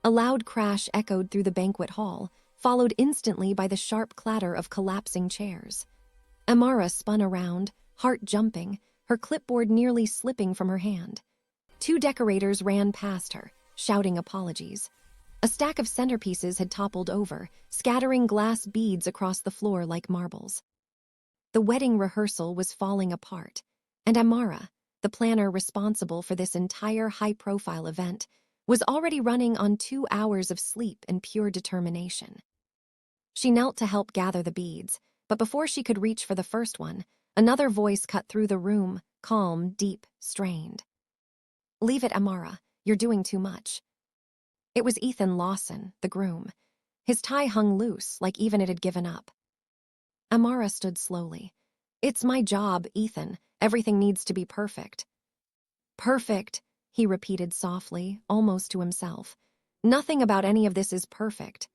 A loud crash echoed through the banquet hall, followed instantly by the sharp clatter of collapsing chairs. Amara spun around, heart jumping, her clipboard nearly slipping from her hand. Two decorators ran past her, shouting apologies. A stack of centerpieces had toppled over, scattering glass beads across the floor like marbles. The wedding rehearsal was falling apart, and Amara, the planner responsible for this entire high-profile event, was already running on 2 hours of sleep and pure determination. She knelt to help gather the beads, but before she could reach for the first one, another voice cut through the room, calm, deep, strained. "Leave it, Amara. You're doing too much." It was Ethan Lawson, the groom. His tie hung loose, like even it had given up. Amara stood slowly. "It's my job, Ethan. Everything needs to be perfect." "Perfect," he repeated softly, almost to himself. "Nothing about any of this is perfect."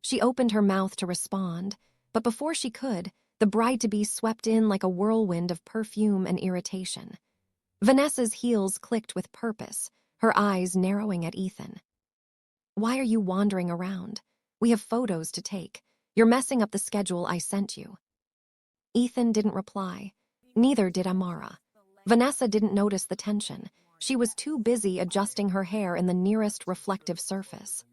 She opened her mouth to respond, but before she could, the bride-to-be swept in like a whirlwind of perfume and irritation. Vanessa's heels clicked with purpose, her eyes narrowing at Ethan. "Why are you wandering around? We have photos to take. You're messing up the schedule I sent you." Ethan didn't reply. Neither did Amara. Vanessa didn't notice the tension. She was too busy adjusting her hair in the nearest reflective surface.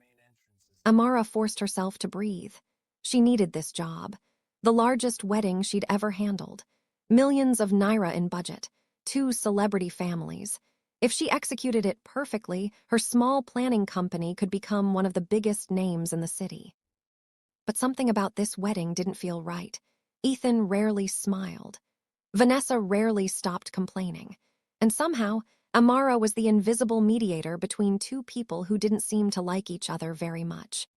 Amara forced herself to breathe. She needed this job. The largest wedding she'd ever handled. Millions of naira in budget. 2 celebrity families. If she executed it perfectly, her small planning company could become one of the biggest names in the city. But something about this wedding didn't feel right. Ethan rarely smiled. Vanessa rarely stopped complaining. And somehow, Amara was the invisible mediator between 2 people who didn't seem to like each other very much.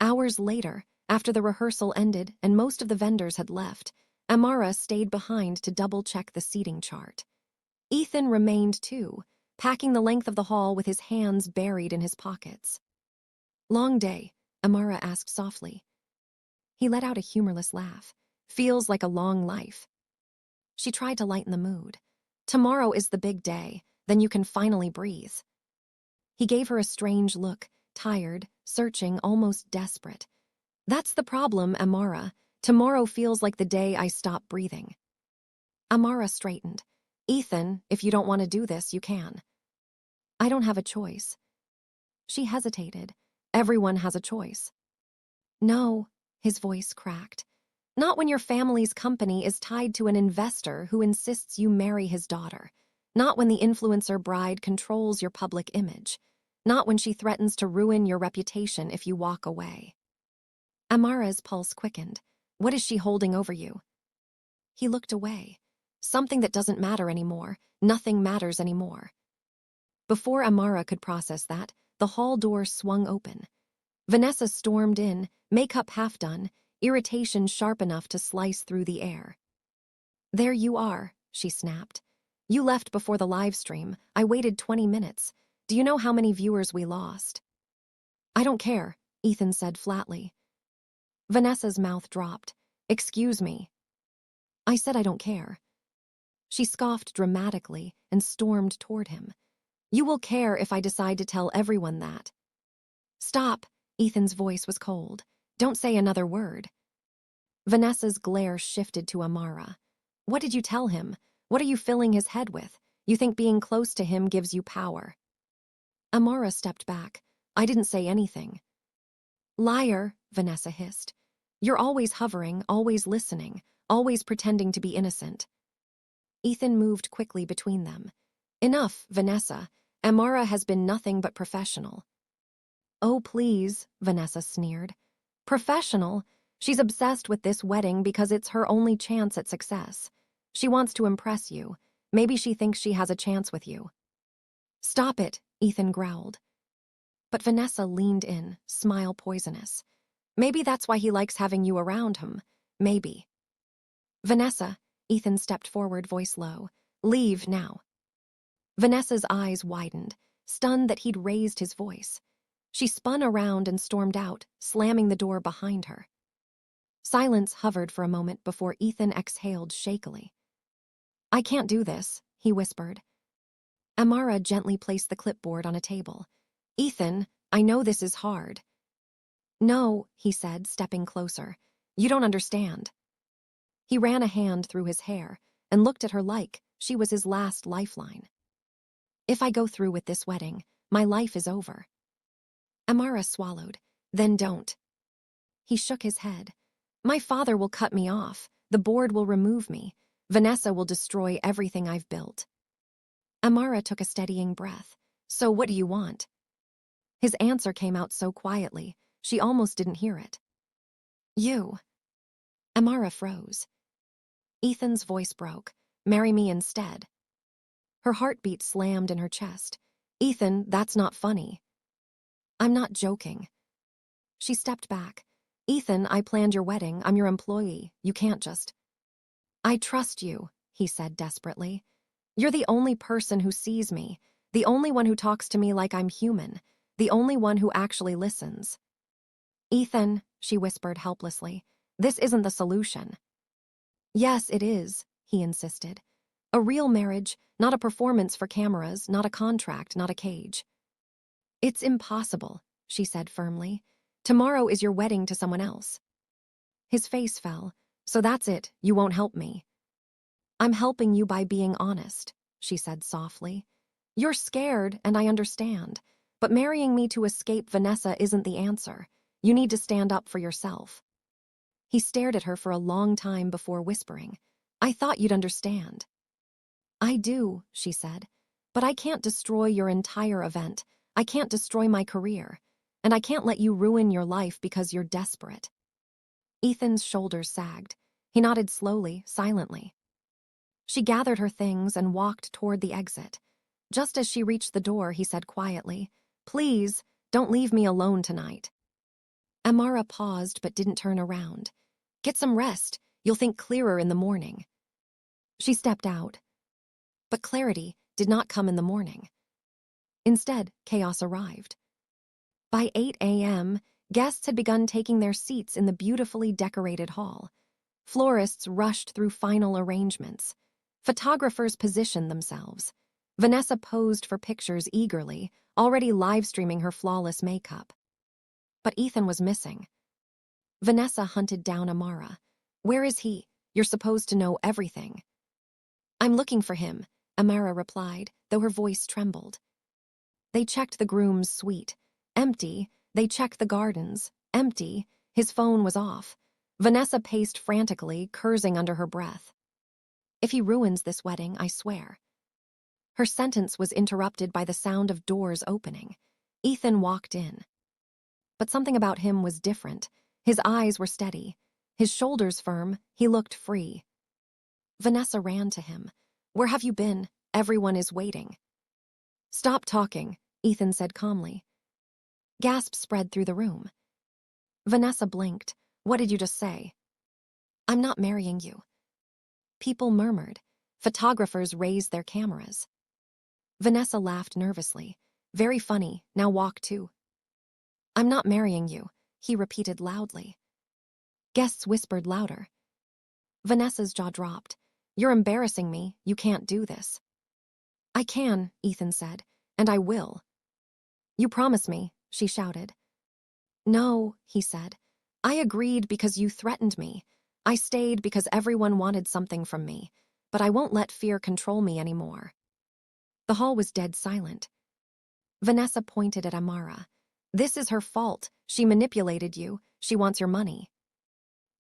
Hours later, after the rehearsal ended and most of the vendors had left, Amara stayed behind to double-check the seating chart. Ethan remained too, packing the length of the hall with his hands buried in his pockets. "Long day?" Amara asked softly. He let out a humorless laugh. "Feels like a long life." She tried to lighten the mood. "Tomorrow is the big day, then you can finally breathe." He gave her a strange look, tired, searching, almost desperate. "That's the problem, Amara. Tomorrow feels like the day I stop breathing." Amara straightened. "Ethan, if you don't want to do this, you can." "I don't have a choice." She hesitated. "Everyone has a choice." "No," his voice cracked. "Not when your family's company is tied to an investor who insists you marry his daughter. Not when the influencer bride controls your public image. Not when she threatens to ruin your reputation if you walk away." Amara's pulse quickened. "What is she holding over you?" He looked away. "Something that doesn't matter anymore. Nothing matters anymore." Before Amara could process that, the hall door swung open. Vanessa stormed in, makeup half done, irritation sharp enough to slice through the air. "There you are," she snapped. "You left before the live stream. I waited 20 minutes. Do you know how many viewers we lost?" "I don't care," Ethan said flatly. Vanessa's mouth dropped. "Excuse me." "I said I don't care." She scoffed dramatically and stormed toward him. "You will care if I decide to tell everyone that." "Stop," Ethan's voice was cold. "Don't say another word." Vanessa's glare shifted to Amara. "What did you tell him? What are you filling his head with? You think being close to him gives you power." Amara stepped back. "I didn't say anything." "Liar," Vanessa hissed. "You're always hovering, always listening, always pretending to be innocent." Ethan moved quickly between them. "Enough, Vanessa. Amara has been nothing but professional." "Oh, please," Vanessa sneered. "Professional? She's obsessed with this wedding because it's her only chance at success. She wants to impress you. Maybe she thinks she has a chance with you." "Stop it," Ethan growled. But Vanessa leaned in, smile poisonous. "Maybe that's why he likes having you around him. Maybe." "Vanessa," Ethan stepped forward, voice low. "Leave now." Vanessa's eyes widened, stunned that he'd raised his voice. She spun around and stormed out, slamming the door behind her. Silence hovered for a moment before Ethan exhaled shakily. "I can't do this," he whispered. Amara gently placed the clipboard on a table. "Ethan," I know this is hard. No, he said, stepping closer. You don't understand. He ran a hand through his hair and looked at her like she was his last lifeline. If I go through with this wedding, my life is over. Amara swallowed. Then don't. He shook his head. My father will cut me off. The board will remove me. Vanessa will destroy everything I've built. Amara took a steadying breath. So what do you want? His answer came out so quietly, she almost didn't hear it. You. Amara froze. Ethan's voice broke. Marry me instead. Her heartbeat slammed in her chest. Ethan, that's not funny. I'm not joking. She stepped back. Ethan, I planned your wedding. I'm your employee. You can't just. I trust you, he said desperately. You're the only person who sees me, the only one who talks to me like I'm human, the only one who actually listens. Ethan, she whispered helplessly, this isn't the solution. Yes, it is, he insisted. A real marriage, not a performance for cameras, not a contract, not a cage. It's impossible, she said firmly. Tomorrow is your wedding to someone else. His face fell. So that's it, you won't help me. I'm helping you by being honest, she said softly. You're scared, and I understand. But marrying me to escape Vanessa isn't the answer. You need to stand up for yourself. He stared at her for a long time before whispering, I thought you'd understand. I do, she said. But I can't destroy your entire event. I can't destroy my career. And I can't let you ruin your life because you're desperate. Ethan's shoulders sagged. He nodded slowly, silently. She gathered her things and walked toward the exit. Just as she reached the door, he said quietly, Please, don't leave me alone tonight. Amara paused but didn't turn around. Get some rest. You'll think clearer in the morning. She stepped out. But clarity did not come in the morning. Instead, chaos arrived. By 8 a.m., guests had begun taking their seats in the beautifully decorated hall. Florists rushed through final arrangements. Photographers positioned themselves. Vanessa posed for pictures eagerly, already live-streaming her flawless makeup. But Ethan was missing. Vanessa hunted down Amara. Where is he? You're supposed to know everything. I'm looking for him, Amara replied, though her voice trembled. They checked the groom's suite. Empty. They checked the gardens. Empty. His phone was off. Vanessa paced frantically, cursing under her breath. If he ruins this wedding, I swear. Her sentence was interrupted by the sound of doors opening. Ethan walked in. But something about him was different. His eyes were steady. His shoulders firm. He looked free. Vanessa ran to him. Where have you been? Everyone is waiting. Stop talking, Ethan said calmly. Gasps spread through the room. Vanessa blinked. What did you just say? I'm not marrying you. People murmured. Photographers raised their cameras. Vanessa laughed nervously. Very funny, now walk too. I'm not marrying you, he repeated loudly. Guests whispered louder. Vanessa's jaw dropped. You're embarrassing me, you can't do this. I can, Ethan said, and I will. You promise me, she shouted. No, he said. I agreed because you threatened me. I stayed because everyone wanted something from me, but I won't let fear control me anymore. The hall was dead silent. Vanessa pointed at Amara. This is her fault. She manipulated you. She wants your money.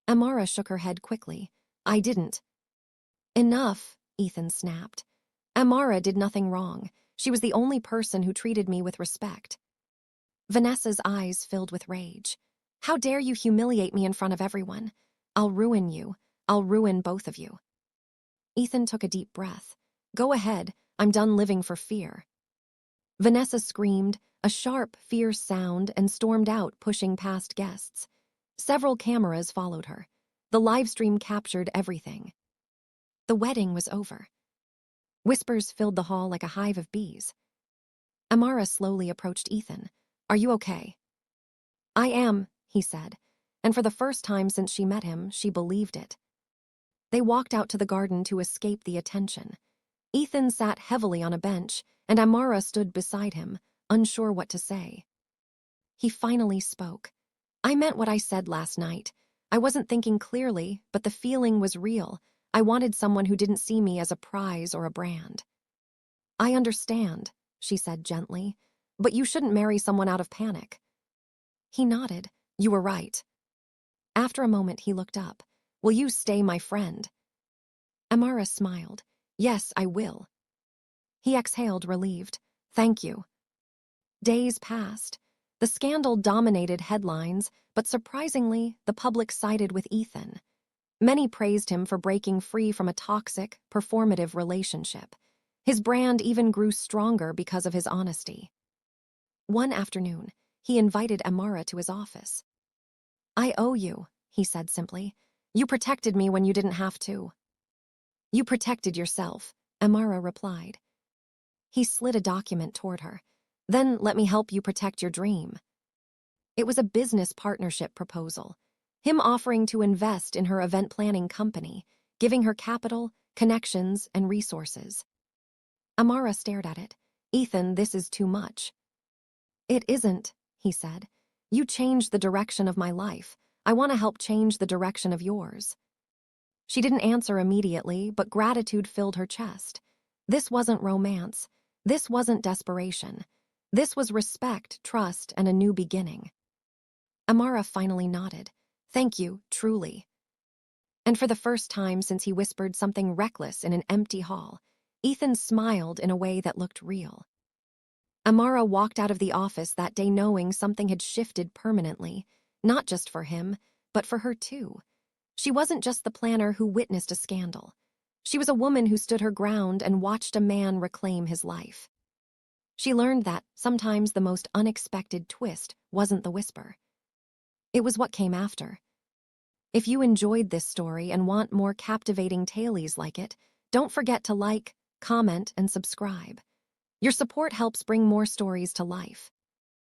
Amara shook her head quickly. I didn't. Enough, Ethan snapped. Amara did nothing wrong. She was the only person who treated me with respect. Vanessa's eyes filled with rage. How dare you humiliate me in front of everyone? I'll ruin you. I'll ruin both of you. Ethan took a deep breath. Go ahead. I'm done living for fear. Vanessa screamed, a sharp, fierce sound, and stormed out, pushing past guests. Several cameras followed her. The live stream captured everything. The wedding was over. Whispers filled the hall like a hive of bees. Amara slowly approached Ethan. Are you okay? I am, he said, and for the first time since she met him, she believed it. They walked out to the garden to escape the attention. Ethan sat heavily on a bench, and Amara stood beside him, unsure what to say. He finally spoke. I meant what I said last night. I wasn't thinking clearly, but the feeling was real. I wanted someone who didn't see me as a prize or a brand. I understand, she said gently, but you shouldn't marry someone out of panic. He nodded. You were right. After a moment, he looked up. Will you stay my friend? Amara smiled. Yes, I will. He exhaled, relieved. Thank you. Days passed. The scandal dominated headlines, but surprisingly, the public sided with Ethan. Many praised him for breaking free from a toxic, performative relationship. His brand even grew stronger because of his honesty. One afternoon, he invited Amara to his office. I owe you, he said simply. You protected me when you didn't have to. You protected yourself, Amara replied. He slid a document toward her. Then let me help you protect your dream. It was a business partnership proposal, him offering to invest in her event planning company, giving her capital, connections, and resources. Amara stared at it. Ethan, this is too much. It isn't, he said. You changed the direction of my life. I want to help change the direction of yours. She didn't answer immediately, but gratitude filled her chest. This wasn't romance. This wasn't desperation. This was respect, trust, and a new beginning. Amara finally nodded. Thank you, truly. And for the first time since he whispered something reckless in an empty hall, Ethan smiled in a way that looked real. Amara walked out of the office that day knowing something had shifted permanently, not just for him, but for her too. She wasn't just the planner who witnessed a scandal. She was a woman who stood her ground and watched a man reclaim his life. She learned that sometimes the most unexpected twist wasn't the whisper. It was what came after. If you enjoyed this story and want more captivating tales like it, don't forget to like, comment, and subscribe. Your support helps bring more stories to life.